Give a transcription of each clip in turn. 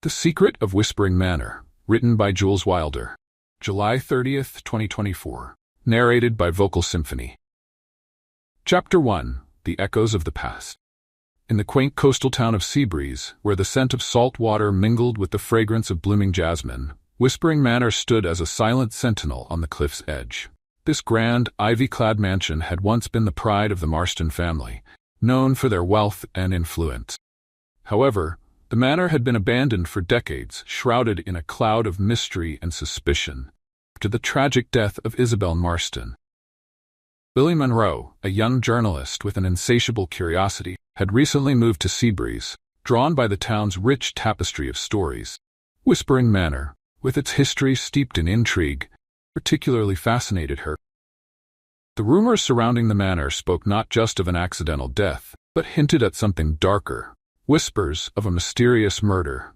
The Secret of Whispering Manor, written by Jules Wilder. July 30th, 2024. Narrated by Vocal Symphony. Chapter 1. The Echoes of the Past. In the quaint coastal town of Seabreeze, where the scent of salt water mingled with the fragrance of blooming jasmine, Whispering Manor stood as a silent sentinel on the cliff's edge. This grand, ivy-clad mansion had once been the pride of the Marston family, known for their wealth and influence. However, the manor had been abandoned for decades, shrouded in a cloud of mystery and suspicion, after the tragic death of Isabelle Marston. Lily Monroe, a young journalist with an insatiable curiosity, had recently moved to Seabreeze, drawn by the town's rich tapestry of stories. Whispering Manor, with its history steeped in intrigue, particularly fascinated her. The rumors surrounding the manor spoke not just of an accidental death, but hinted at something darker. Whispers of a mysterious murder.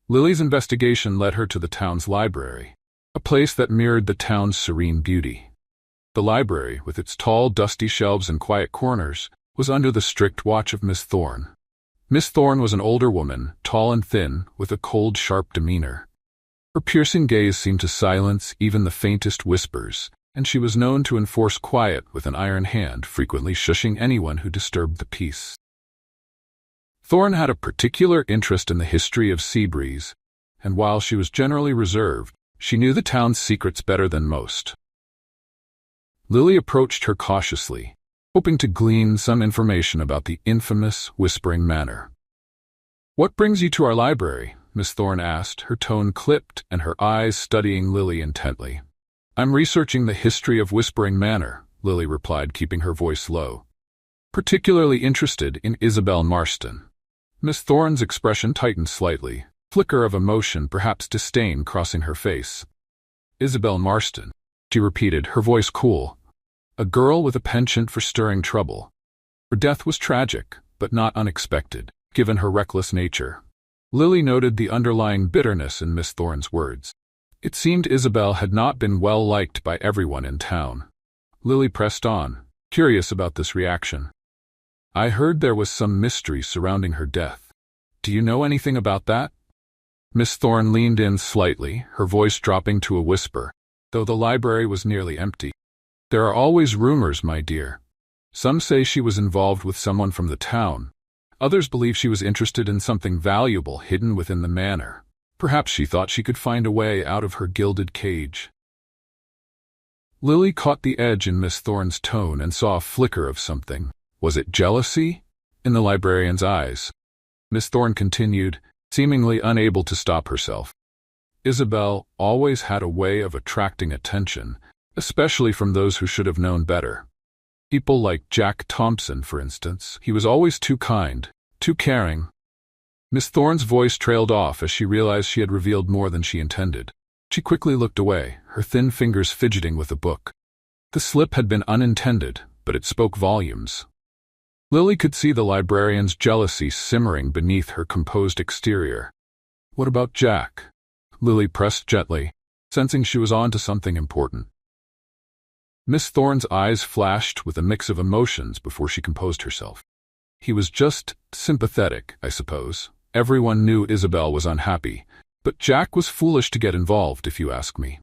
Lily's investigation led her to the town's library, a place that mirrored the town's serene beauty. The library, with its tall, dusty shelves and quiet corners, was under the strict watch of Miss Thorne. Miss Thorne was an older woman, tall and thin, with a cold, sharp demeanor. Her piercing gaze seemed to silence even the faintest whispers, and she was known to enforce quiet with an iron hand, frequently shushing anyone who disturbed the peace. Thorne had a particular interest in the history of Seabreeze, and while she was generally reserved, she knew the town's secrets better than most. Lily approached her cautiously, hoping to glean some information about the infamous Whispering Manor. "What brings you to our library?" Miss Thorne asked, her tone clipped and her eyes studying Lily intently. "I'm researching the history of Whispering Manor," Lily replied, keeping her voice low. "Particularly interested in Isabelle Marston." Miss Thorne's expression tightened slightly, flicker of emotion, perhaps disdain, crossing her face. "Isabelle Marston," she repeated, her voice cool. "A girl with a penchant for stirring trouble. Her death was tragic, but not unexpected, given her reckless nature." Lily noted the underlying bitterness in Miss Thorne's words. It seemed Isabelle had not been well liked by everyone in town. Lily pressed on, curious about this reaction. "I heard there was some mystery surrounding her death. Do you know anything about that?" Miss Thorne leaned in slightly, her voice dropping to a whisper, though the library was nearly empty. "There are always rumors, my dear. Some say she was involved with someone from the town. Others believe she was interested in something valuable hidden within the manor. Perhaps she thought she could find a way out of her gilded cage." Lily caught the edge in Miss Thorne's tone and saw a flicker of something. Was it jealousy? In the librarian's eyes. Miss Thorne continued, seemingly unable to stop herself. "Isabelle always had a way of attracting attention, especially from those who should have known better. People like Jack Thompson, for instance. He was always too kind, too caring." Miss Thorne's voice trailed off as she realized she had revealed more than she intended. She quickly looked away, her thin fingers fidgeting with a book. The slip had been unintended, but it spoke volumes. Lily could see the librarian's jealousy simmering beneath her composed exterior. "What about Jack?" Lily pressed gently, sensing she was on to something important. Miss Thorne's eyes flashed with a mix of emotions before she composed herself. "He was just sympathetic, I suppose. Everyone knew Isabelle was unhappy, but Jack was foolish to get involved, if you ask me.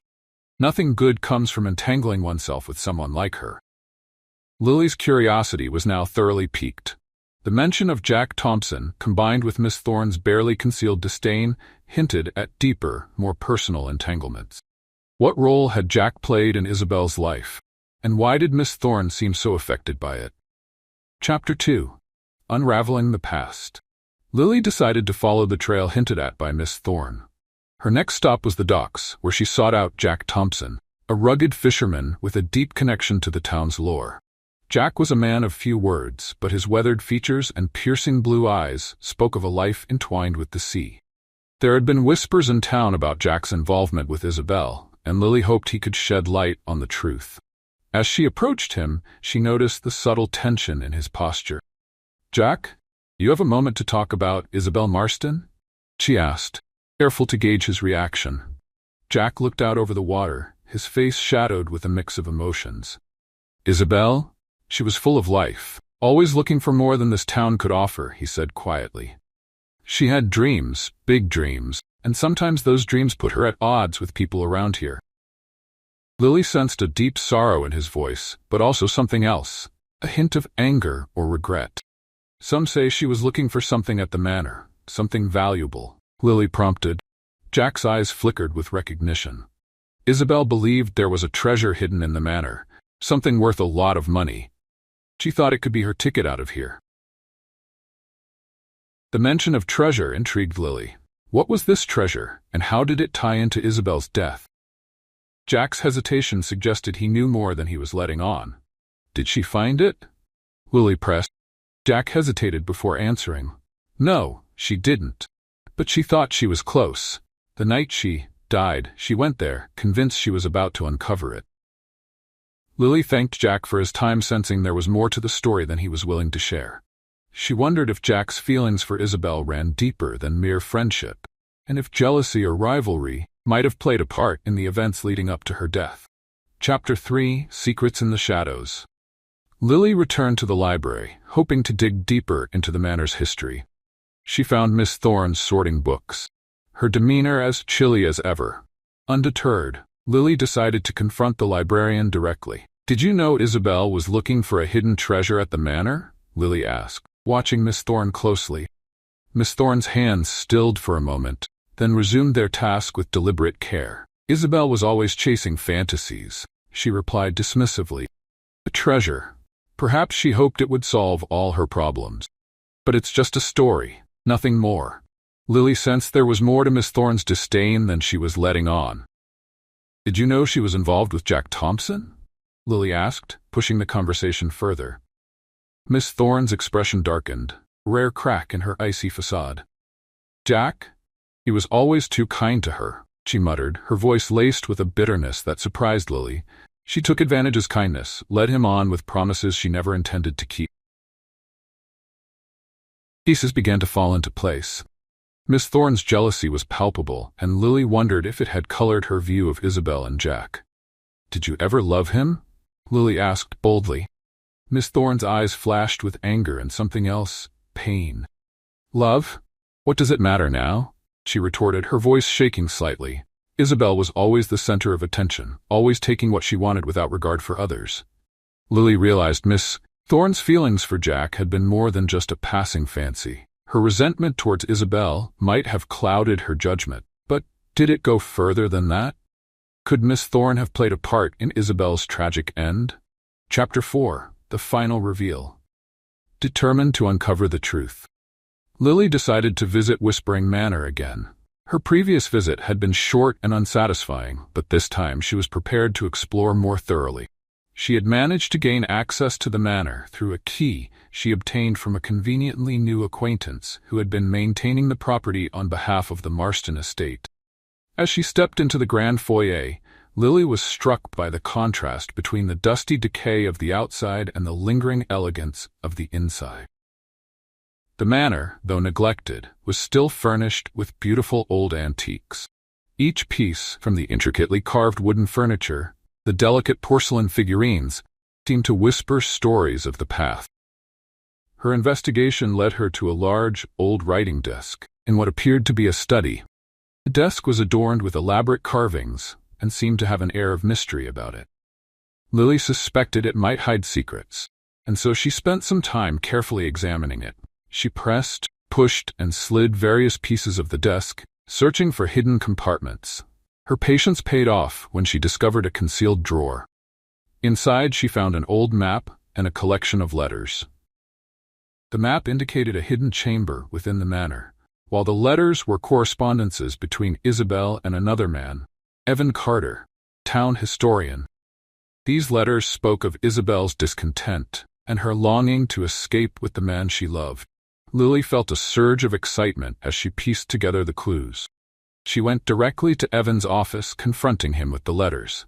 Nothing good comes from entangling oneself with someone like her." Lily's curiosity was now thoroughly piqued. The mention of Jack Thompson, combined with Miss Thorne's barely concealed disdain, hinted at deeper, more personal entanglements. What role had Jack played in Isabelle's life? And why did Miss Thorne seem so affected by it? Chapter 2. Unraveling the Past. Lily decided to follow the trail hinted at by Miss Thorne. Her next stop was the docks, where she sought out Jack Thompson, a rugged fisherman with a deep connection to the town's lore. Jack was a man of few words, but his weathered features and piercing blue eyes spoke of a life entwined with the sea. There had been whispers in town about Jack's involvement with Isabelle, and Lily hoped he could shed light on the truth. As she approached him, she noticed the subtle tension in his posture. "Jack, you have a moment to talk about Isabelle Marston?" she asked, careful to gauge his reaction. Jack looked out over the water, his face shadowed with a mix of emotions. "Isabelle? She was full of life, always looking for more than this town could offer," he said quietly. "She had dreams, big dreams, and sometimes those dreams put her at odds with people around here. Lily sensed a deep sorrow in his voice, but also something else, a hint of anger or regret. Some say she was looking for something at the manor, something valuable, Lily prompted. Jack's eyes flickered with recognition. Isabelle believed there was a treasure hidden in the manor, something worth a lot of money. She thought it could be her ticket out of here. The mention of treasure intrigued Lily. What was this treasure, and how did it tie into Isabelle's death? Jack's hesitation suggested he knew more than he was letting on. Did she find it? Lily pressed. Jack hesitated before answering. No, she didn't. But she thought she was close. The night she died, she went there, convinced she was about to uncover it. Lily thanked Jack for his time, sensing there was more to the story than he was willing to share. She wondered if Jack's feelings for Isabelle ran deeper than mere friendship, and if jealousy or rivalry might have played a part in the events leading up to her death. Chapter 3: Secrets in the Shadows. Lily returned to the library, hoping to dig deeper into the manor's history. She found Miss Thorne sorting books, her demeanor as chilly as ever. Undeterred, Lily decided to confront the librarian directly. Did you know Isabelle was looking for a hidden treasure at the manor? Lily asked, watching Miss Thorne closely. Miss Thorne's hands stilled for a moment, then resumed their task with deliberate care. Isabelle was always chasing fantasies, she replied dismissively. A treasure. Perhaps she hoped it would solve all her problems. But it's just a story, nothing more. Lily sensed there was more to Miss Thorne's disdain than she was letting on. Did you know she was involved with Jack Thompson? Lily asked, pushing the conversation further. Miss Thorne's expression darkened, a rare crack in her icy facade. Jack? He was always too kind to her, she muttered, her voice laced with a bitterness that surprised Lily. She took advantage of his kindness, led him on with promises she never intended to keep. Pieces began to fall into place. Miss Thorne's jealousy was palpable, and Lily wondered if it had colored her view of Isabelle and Jack. Did you ever love him? Lily asked boldly. Miss Thorne's eyes flashed with anger and something else, pain. Love? What does it matter now? She retorted, her voice shaking slightly. Isabelle was always the center of attention, always taking what she wanted without regard for others. Lily realized Miss Thorne's feelings for Jack had been more than just a passing fancy. Her resentment towards Isabelle might have clouded her judgment, but did it go further than that? Could Miss Thorne have played a part in Isabelle's tragic end? Chapter 4: The Final Reveal. Determined to uncover the truth, Lily decided to visit Whispering Manor again. Her previous visit had been short and unsatisfying, but this time she was prepared to explore more thoroughly. She had managed to gain access to the manor through a key she obtained from a conveniently new acquaintance who had been maintaining the property on behalf of the Marston estate. As she stepped into the grand foyer, Lily was struck by the contrast between the dusty decay of the outside and the lingering elegance of the inside. The manor, though neglected, was still furnished with beautiful old antiques. Each piece, from the intricately carved wooden furniture, the delicate porcelain figurines, seemed to whisper stories of the past. Her investigation led her to a large, old writing desk, in what appeared to be a study. The desk was adorned with elaborate carvings, and seemed to have an air of mystery about it. Lily suspected it might hide secrets, and so she spent some time carefully examining it. She pressed, pushed, and slid various pieces of the desk, searching for hidden compartments. Her patience paid off when she discovered a concealed drawer. Inside she found an old map and a collection of letters. The map indicated a hidden chamber within the manor, while the letters were correspondences between Isabelle and another man, Evan Carter, town historian. These letters spoke of Isabelle's discontent and her longing to escape with the man she loved. Lily felt a surge of excitement as she pieced together the clues. She went directly to Evan's office, confronting him with the letters.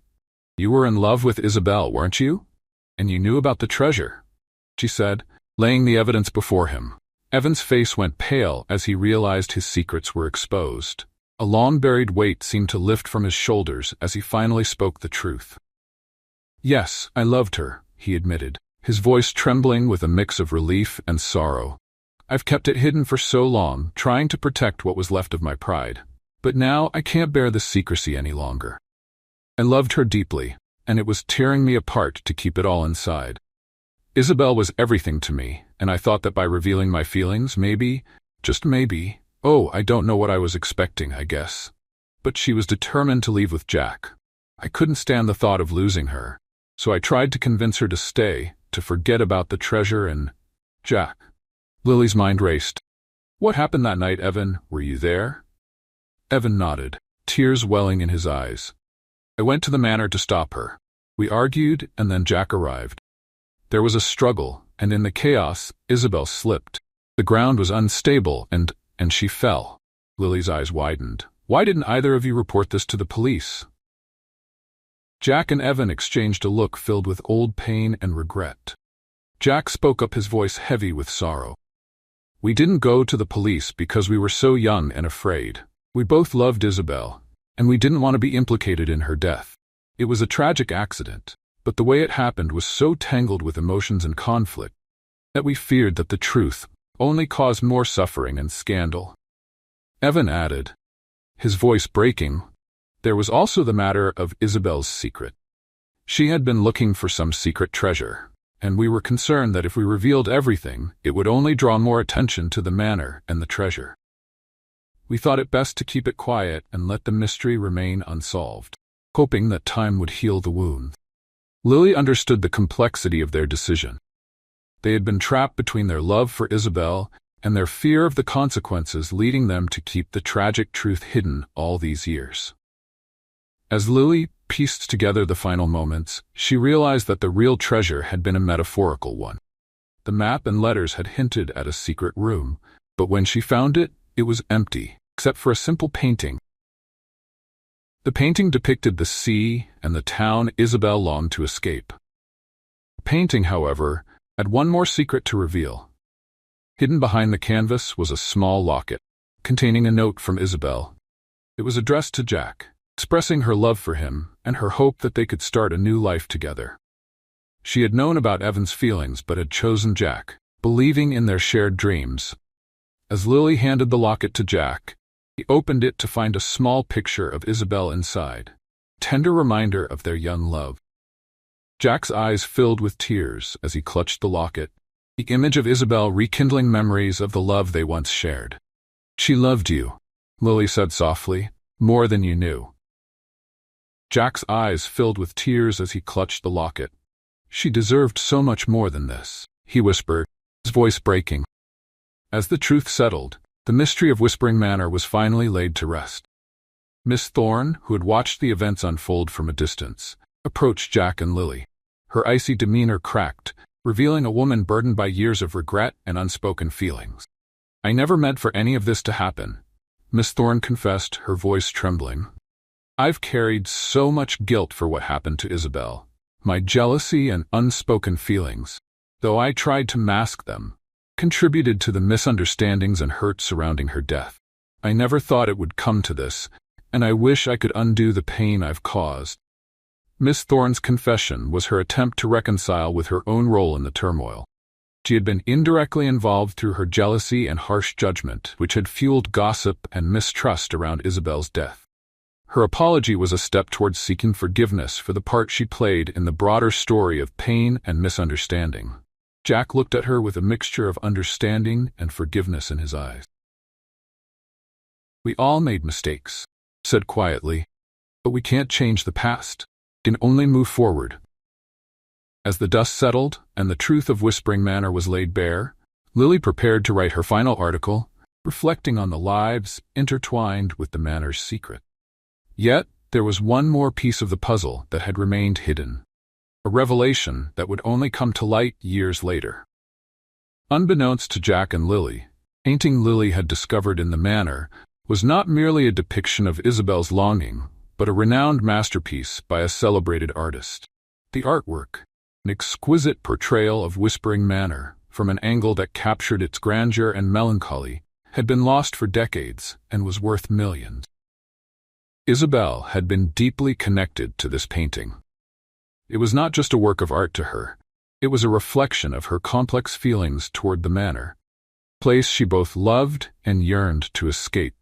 "You were in love with Isabelle, weren't you? And you knew about the treasure," she said, laying the evidence before him. Evan's face went pale as he realized his secrets were exposed. A long-buried weight seemed to lift from his shoulders as he finally spoke the truth. "Yes, I loved her," he admitted, his voice trembling with a mix of relief and sorrow. "I've kept it hidden for so long, trying to protect what was left of my pride. But now I can't bear the secrecy any longer. I loved her deeply, and it was tearing me apart to keep it all inside. Isabelle was everything to me, and I thought that by revealing my feelings, maybe, just maybe, I don't know what I was expecting, I guess. But she was determined to leave with Jack. I couldn't stand the thought of losing her, so I tried to convince her to stay, to forget about the treasure and Jack. Lily's mind raced. What happened that night, Evan? Were you there? Evan nodded, tears welling in his eyes. I went to the manor to stop her. We argued, and then Jack arrived. There was a struggle, and in the chaos, Isabelle slipped. The ground was unstable, and she fell. Lily's eyes widened. Why didn't either of you report this to the police? Jack and Evan exchanged a look filled with old pain and regret. Jack spoke up, his voice heavy with sorrow. We didn't go to the police because we were so young and afraid. We both loved Isabelle, and we didn't want to be implicated in her death. It was a tragic accident, but the way it happened was so tangled with emotions and conflict that we feared that the truth only caused more suffering and scandal. Evan added, his voice breaking, there was also the matter of Isabelle's secret. She had been looking for some secret treasure, and we were concerned that if we revealed everything, it would only draw more attention to the manor and the treasure. We thought it best to keep it quiet and let the mystery remain unsolved, hoping that time would heal the wound. Lily understood the complexity of their decision. They had been trapped between their love for Isabelle and their fear of the consequences, leading them to keep the tragic truth hidden all these years. As Lily pieced together the final moments, she realized that the real treasure had been a metaphorical one. The map and letters had hinted at a secret room, but when she found it, it was empty, except for a simple painting. The painting depicted the sea and the town Isabelle longed to escape. The painting, however, had one more secret to reveal. Hidden behind the canvas was a small locket, containing a note from Isabelle. It was addressed to Jack, expressing her love for him and her hope that they could start a new life together. She had known about Evan's feelings but had chosen Jack, believing in their shared dreams. As Lily handed the locket to Jack, he opened it to find a small picture of Isabelle inside, a tender reminder of their young love. Jack's eyes filled with tears as he clutched the locket, the image of Isabelle rekindling memories of the love they once shared. She loved you, Lily said softly, more than you knew. Jack's eyes filled with tears as he clutched the locket. She deserved so much more than this, he whispered, his voice breaking. As the truth settled, the mystery of Whispering Manor was finally laid to rest. Miss Thorne, who had watched the events unfold from a distance, approached Jack and Lily. Her icy demeanor cracked, revealing a woman burdened by years of regret and unspoken feelings. I never meant for any of this to happen, Miss Thorne confessed, her voice trembling. I've carried so much guilt for what happened to Isabelle, my jealousy and unspoken feelings, though I tried to mask them, contributed to the misunderstandings and hurt surrounding her death. I never thought it would come to this, and I wish I could undo the pain I've caused. Miss Thorne's confession was her attempt to reconcile with her own role in the turmoil. She had been indirectly involved through her jealousy and harsh judgment, which had fueled gossip and mistrust around Isabelle's death. Her apology was a step towards seeking forgiveness for the part she played in the broader story of pain and misunderstanding. Jack looked at her with a mixture of understanding and forgiveness in his eyes. We all made mistakes, said quietly, but we can't change the past. We can only move forward. As the dust settled and the truth of Whispering Manor was laid bare, Lily prepared to write her final article, reflecting on the lives intertwined with the manor's secret. Yet, there was one more piece of the puzzle that had remained hidden, a revelation that would only come to light years later. Unbeknownst to Jack and Lily, the painting Lily had discovered in the manor was not merely a depiction of Isabelle's longing, but a renowned masterpiece by a celebrated artist. The artwork, an exquisite portrayal of Whispering Manor from an angle that captured its grandeur and melancholy, had been lost for decades and was worth millions. Isabelle had been deeply connected to this painting. It was not just a work of art to her, it was a reflection of her complex feelings toward the manor, a place she both loved and yearned to escape.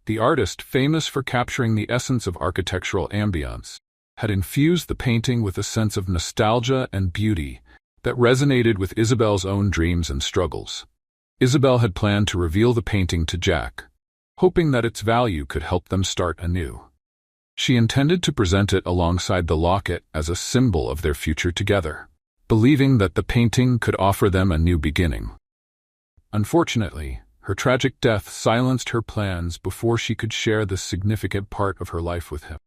The artist, famous for capturing the essence of architectural ambience, had infused the painting with a sense of nostalgia and beauty that resonated with Isabelle's own dreams and struggles. Isabelle had planned to reveal the painting to Jack, hoping that its value could help them start anew. She intended to present it alongside the locket as a symbol of their future together, believing that the painting could offer them a new beginning. Unfortunately, her tragic death silenced her plans before she could share this significant part of her life with him.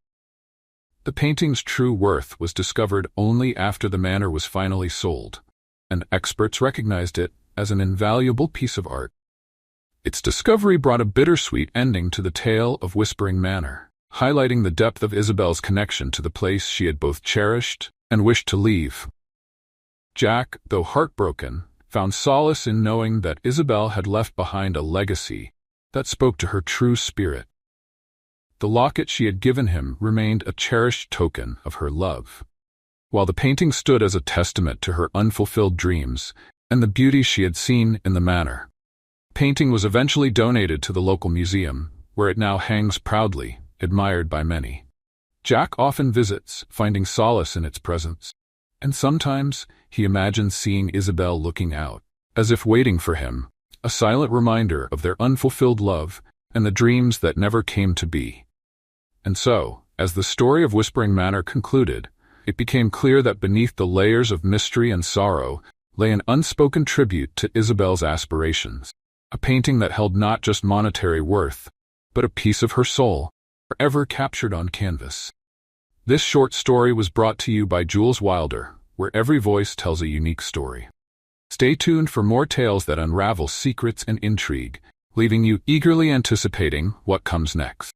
The painting's true worth was discovered only after the manor was finally sold, and experts recognized it as an invaluable piece of art. Its discovery brought a bittersweet ending to the tale of Whispering Manor, highlighting the depth of Isabelle's connection to the place she had both cherished and wished to leave. Jack, though heartbroken, found solace in knowing that Isabelle had left behind a legacy that spoke to her true spirit. The locket she had given him remained a cherished token of her love, while the painting stood as a testament to her unfulfilled dreams and the beauty she had seen in the manor. The painting was eventually donated to the local museum, where it now hangs proudly, admired by many. Jack often visits, finding solace in its presence, and sometimes he imagines seeing Isabelle looking out, as if waiting for him, a silent reminder of their unfulfilled love and the dreams that never came to be. And so, as the story of Whispering Manor concluded, it became clear that beneath the layers of mystery and sorrow lay an unspoken tribute to Isabelle's aspirations, a painting that held not just monetary worth, but a piece of her soul, forever captured on canvas. This short story was brought to you by Jules Wilder, where every voice tells a unique story. Stay tuned for more tales that unravel secrets and intrigue, leaving you eagerly anticipating what comes next.